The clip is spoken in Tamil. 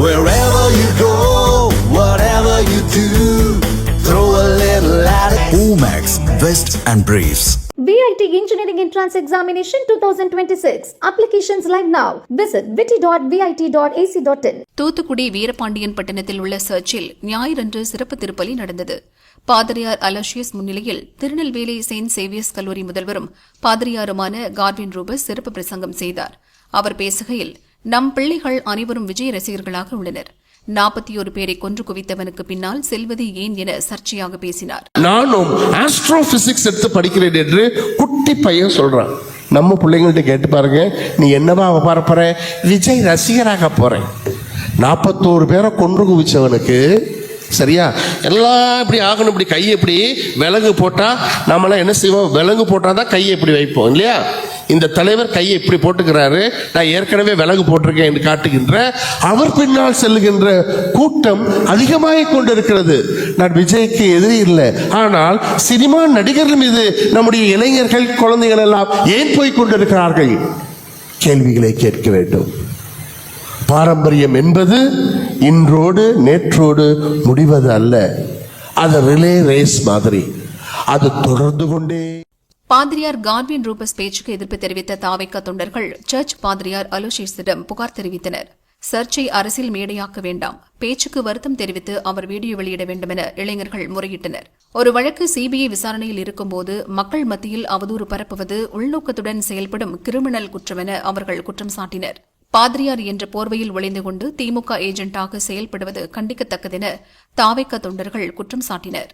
Wherever you go, whatever you do, throw a little at it. Omax, Vest and Briefs. VIT Engineering Entrance Examination 2026. Applications live now. Visit vit.vit.ac.in. Thoothukudi Veerapandian பட்டணத்தில் உள்ள சர்ச்சில் ஞாயிறன்று சிறப்பு திருப்பலி நடந்தது. பாதிரியார் அலோசியஸ் முன்னிலையில் திருநெல்வேலி செயின்ட் சேவியர்ஸ் கல்லூரி முதல்வரும் பாதிரியாருமான கார்வின் ரூபஸ் சிறப்பு பிரசங்கம் செய்தார். அவர் பேசுகையில், நம் பிள்ளைகள் அனைவரும் விஜய் ரசிகர்களாக உள்ளனர். 41 பேரை கொன்று குவித்தவனுக்கு பின்னால் செல்வது ஏன் என சர்ச்சையாக பேசினார். நானும் ஆஸ்ட்ரோபிசிக்ஸ் எடுத்து படிக்கிறேன் என்று குட்டி பையன் சொல்றான். நம்ம பிள்ளைங்கள்ட்ட கேட்டு பாருங்க, நீ என்னவா போற? விஜய் ரசிகராக போறேன். 41 பேரை கொன்று குவிச்சவனுக்கு சரியா எல்லாம் இப்படி ஆகணும். இப்படி கையை இப்படி விலங்கு போட்டா நம்மளாம் என்ன செய்வோம்? விலங்கு போட்டாதான் கையை இப்படி வைப்போம் இல்லையா? இந்த தலைவர் கையை இப்படி போட்டுக்கிறாரு, நான் ஏற்கனவே விலங்கு போட்டிருக்கேன் என்று காட்டுகின்ற அவர் பின்னால் செல்லுகின்ற கூட்டம் அதிகமாக கொண்டிருக்கிறது. நான் விஜய்க்கு எதிரி இல்லை, ஆனால் சினிமா நடிகர்கள் மீது நம்முடைய இளைஞர்கள் குழந்தைகள் எல்லாம் ஏன் போய் கொண்டிருக்கிறார்கள்? கேள்விகளை கேட்க வேண்டும். பாரம்பரியம் என்பது இன்றோடு நேற்றோடு முடிவது அல்ல. அது ரிலே ரேஸ் மாதிரி, அது தொடர்ந்து கொண்டே. பாதிரியார் கார்வின் ரூபஸ் பேச்சுக்கு எதிர்ப்பு தெரிவித்த தாவேகா தொண்டர்கள் சர்ச் பாதிரியார் அலோசியஸிடம் புகார் தெரிவித்தனர். சர்ச்சை அரசியல் மேடையாக்க வேண்டாம், பேச்சுக்கு வருத்தம் தெரிவித்து அவர் வீடியோ வெளியிட வேண்டும் என இளைஞர்கள் முறையிட்டனர். ஒரு வழக்கு சிபிஐ விசாரணையில் இருக்கும்போது மக்கள் மத்தியில் அவதூறு பரப்புவது உள்நோக்கத்துடன் செயல்படும் கிரிமினல் குற்றம் என அவர்கள் குற்றம் சாட்டினர். பாதிரியார் என்ற போர்வையில் ஒளிந்து கொண்டு திமுக ஏஜென்ட்டாக செயல்படுவது கண்டிக்கத்தக்கதென தாவேகா தொண்டர்கள் குற்றம் சாட்டினர்.